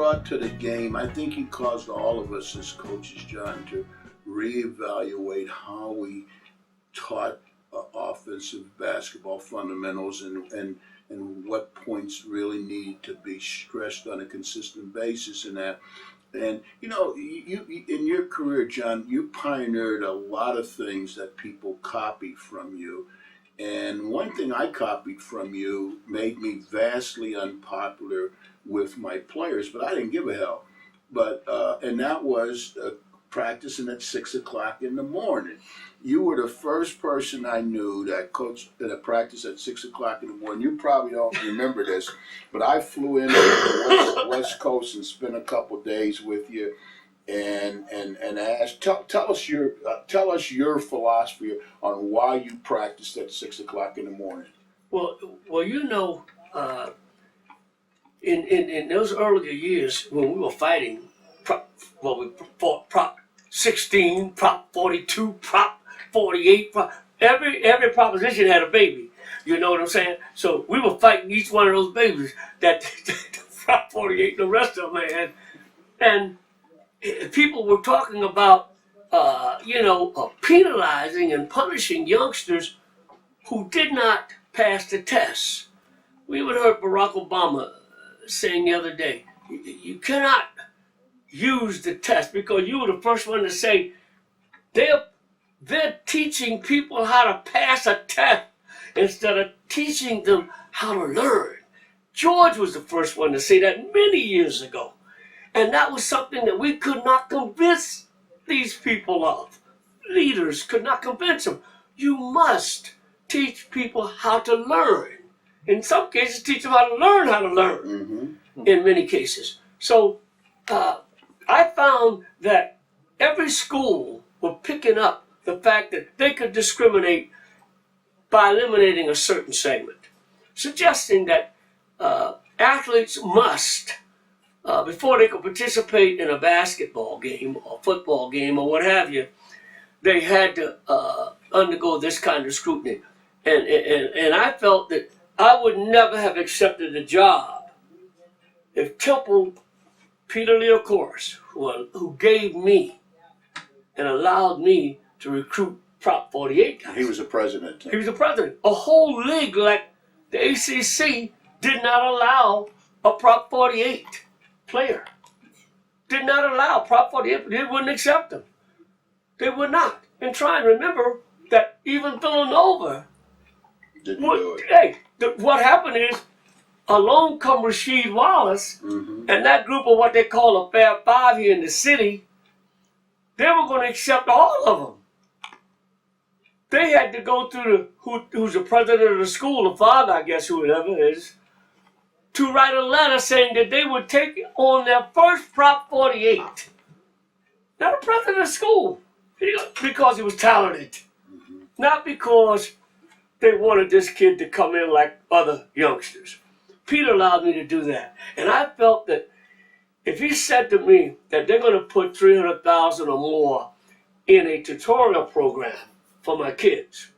brought to the game, I think he caused all of us as coaches, John, to reevaluate how we taught offensive basketball fundamentals and what points really need to be stressed on a consistent basis in that. And you in your career, John, you pioneered a lot of things that people copied from you. And one thing I copied from you made me vastly unpopular with my players, but I didn't give a hell. But and that was practicing at 6 o'clock in the morning. You were the first person I knew that coached at a practice at 6 o'clock in the morning. You probably don't remember this, but I flew in to the West Coast and spent a couple days with you, and asked, tell us your philosophy on why you practiced at 6 o'clock in the morning. Well, in those earlier years when we were fighting, we fought Prop 16, Prop 42, Prop 48, every proposition had a baby. You know what I'm saying? So we were fighting each one of those babies that Prop 48 and the rest of them had. And people were talking about, penalizing and punishing youngsters who did not pass the tests. We even heard Barack Obama saying the other day, you cannot use the test, because you were the first one to say they're teaching people how to pass a test instead of teaching them how to learn. George was the first one to say that many years ago. And that was something that we could not convince these people of. Leaders could not convince them. You must teach people how to learn. In some cases, teach them how to learn in many cases. So I found that every school were picking up the fact that they could discriminate by eliminating a certain segment, suggesting that athletes must, before they could participate in a basketball game or football game or what have you, they had to undergo this kind of scrutiny. And I felt that I would never have accepted the job if Temple, Peter Leocoris, who gave me and allowed me to recruit Prop 48 guys. He was the president. He was the president. A whole league like the ACC did not allow a Prop 48 player. Did not allow Prop 48. They wouldn't accept them. They would not. And try and remember that even Villanova didn't do it. Hey, what happened is, along come Rasheed Wallace and that group of what they call a Fab Five here in the city. They were going to accept all of them. They had to go through who's the president of the school, the father, I guess, whoever it is, to write a letter saying that they would take on their first Prop 48. Not the president of the school, because he was talented. Not because they wanted this kid to come in like other youngsters. Peter allowed me to do that. And I felt that if he said to me that they're going to put $300,000 or more in a tutorial program for my kids,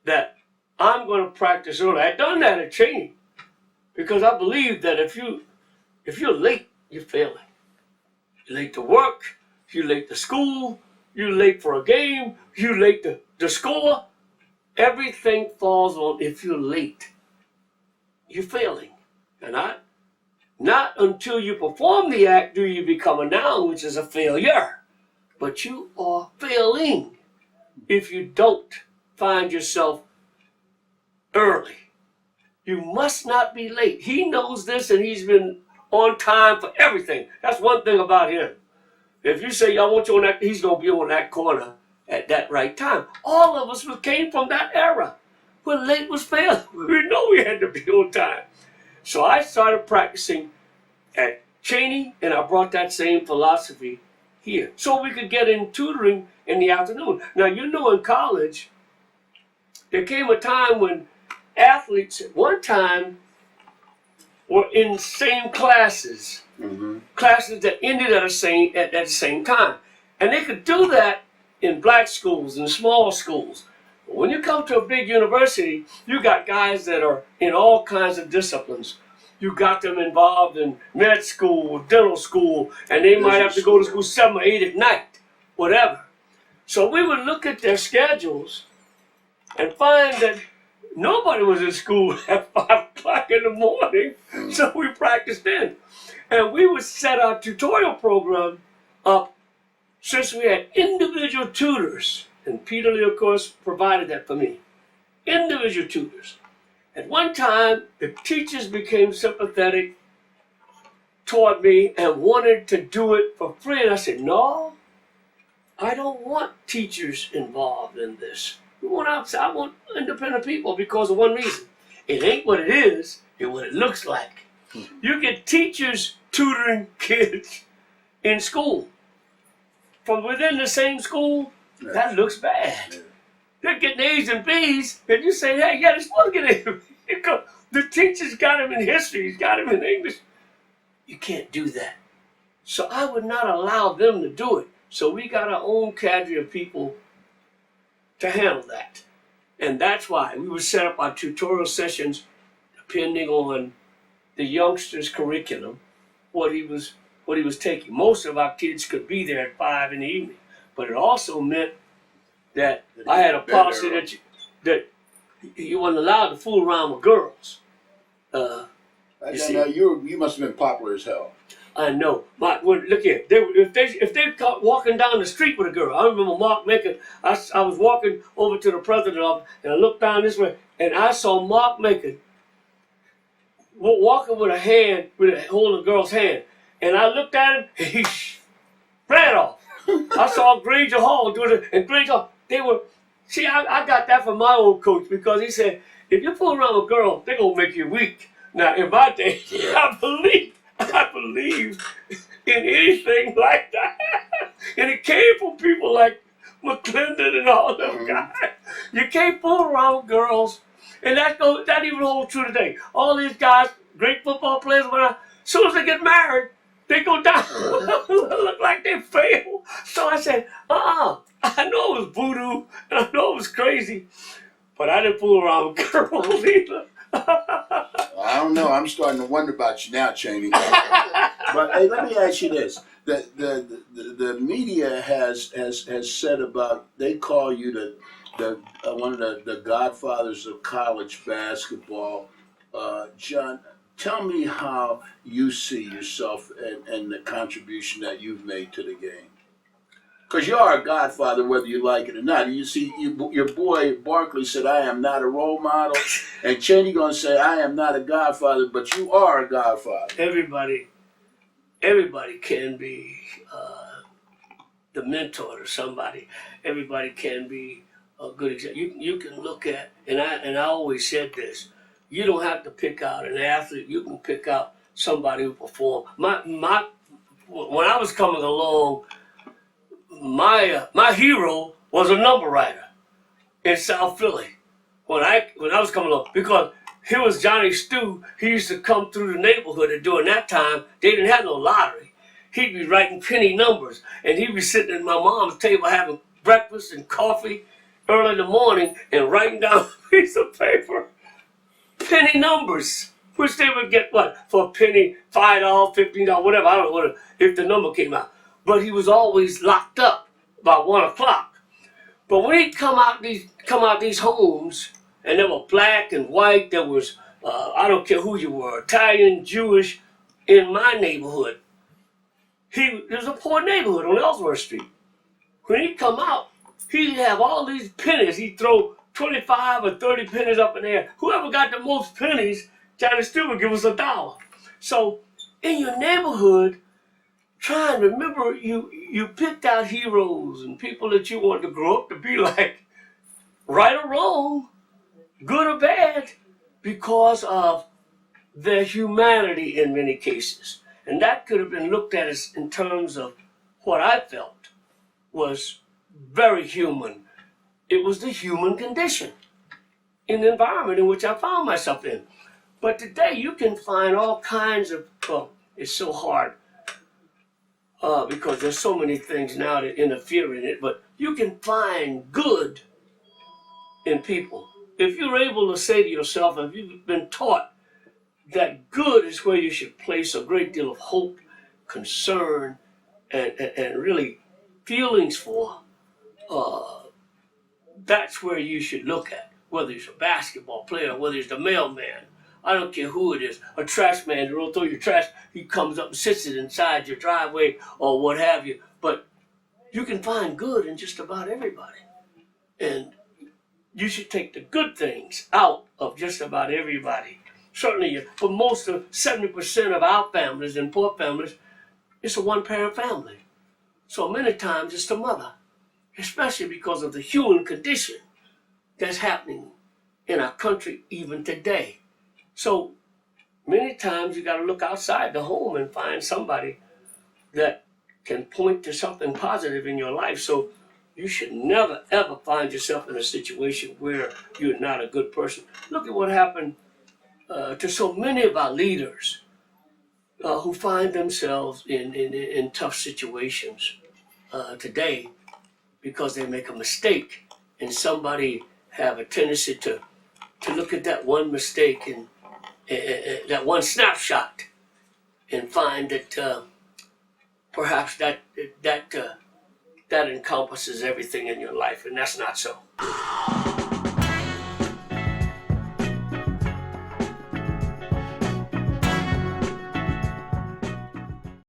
that I'm going to practice early. I've done that at Cheyney, because I believe that if you're late, you're failing. You're late to work, you're late to school, you're late for a game, you're late to score. Everything falls on if you're late. You're failing. And not until you perform the act do you become a noun, which is a failure. But you are failing if you don't find yourself early. You must not be late. He knows this, and he's been on time for everything. That's one thing about him. If you say, I want you on that, he's going to be on that corner at that right time. All of us came from that era when late was failing. We know we had to be on time. So I started practicing at Cheyney, and I brought that same philosophy here, so we could get in tutoring in the afternoon. Now, in college, there came a time when athletes at one time were in the same classes, classes that ended at the same time. And they could do that in black schools and small schools. But when you come to a big university, you got guys that are in all kinds of disciplines. you got them involved in med school, dental school, and they might have to go to school 7 or 8 at night, whatever. So we would look at their schedules and find that nobody was in school at 5 o'clock in the morning, so we practiced then. And we would set our tutorial program up since we had individual tutors, and Peter Lee, of course, provided that for me. Individual tutors. At one time, the teachers became sympathetic toward me and wanted to do it for free. And I said, no, I don't want teachers involved in this. We want outside, I want independent people because of one reason. It ain't what it is, it's what it looks like. You get teachers tutoring kids in school. From within the same school, that looks bad. They're getting A's and B's, and you say, hey, yeah, they're supposed to get A's. The teacher's got him in history, he's got him in English. You can't do that. So I would not allow them to do it. So we got our own cadre of people to handle that. And that's why we would set up our tutorial sessions depending on the youngster's curriculum, what he was taking. Most of our kids could be there at 5 in the evening. But it also meant that I had a policy that you weren't allowed to fool around with girls. You must have been popular as hell. I know. Look here. If they caught walking down the street with a girl, I remember Mark Maker. I was walking over to the president's office, and I looked down this way, and I saw Mark Maker walking with holding a girl's hand, and I looked at him, and he ran off. I saw Granger Hall doing it, and Granger Hall, I got that from my old coach because he said, if you fool around with a girl, they're going to make you weak. Now, in my day, I believe in anything like that. And it came from people like McClendon and all them guys. You can't fool around with girls. And that even holds true today. All these guys, great football players, as soon as they get married, they go down, look like they fail. So I said, I know it was voodoo, and I know it was crazy, but I didn't fool around with girls either. I don't know. I'm starting to wonder about you now, Cheyney. But hey, let me ask you this: the media has said about, they call you one of the godfathers of college basketball. John, tell me how you see yourself and the contribution that you've made to the game. Because you are a godfather, whether you like it or not. You see, your boy Barkley said, I am not a role model. And Cheyney going to say, I am not a godfather, but you are a godfather. Everybody can be the mentor to somebody. Everybody can be a good example. You can look at, and I always said this, you don't have to pick out an athlete. You can pick out somebody who performed. When I was coming along, my hero was a number writer in South Philly when I was coming along, because here was Johnny Stew. He used to come through the neighborhood, and during that time they didn't have no lottery. He'd be writing penny numbers, and he'd be sitting at my mom's table having breakfast and coffee early in the morning and writing down a piece of paper penny numbers, which they would get for a penny, $5, $15, whatever. I don't know if the number came out. But he was always locked up by 1 o'clock. But when he'd come out these homes, and they were black and white, there was I don't care who you were, Italian, Jewish, in my neighborhood. It was a poor neighborhood on Ellsworth Street. When he'd come out, he'd have all these pennies. He'd throw 25 or 30 pennies up in the air. Whoever got the most pennies, Johnny Stew would give us $1. So in your neighborhood, try and remember you picked out heroes and people that you wanted to grow up to be like, right or wrong, good or bad, because of their humanity in many cases. And that could have been looked at as in terms of what I felt was very human. It was the human condition in the environment in which I found myself in. But today you can find all kinds of, it's so hard because there's so many things now that interfere in it, but you can find good in people. If you're able to say to yourself, if you've been taught that good is where you should place a great deal of hope, concern, and really feelings for. That's where you should look at, whether it's a basketball player, whether it's the mailman. I don't care who it is, a trash man who will throw your trash, he comes up and sits it inside your driveway or what have you. But you can find good in just about everybody. And you should take the good things out of just about everybody. Certainly, for most of 70% of our families and poor families, it's a one-parent family. So many times it's the mother, especially because of the human condition that's happening in our country even today. So many times you got to look outside the home and find somebody that can point to something positive in your life. So you should never, ever find yourself in a situation where you're not a good person. Look at what happened to so many of our leaders who find themselves in tough situations today because they make a mistake, and somebody have a tendency to look at that one mistake and that one snapshot and find that perhaps that encompasses everything in your life, and that's not so.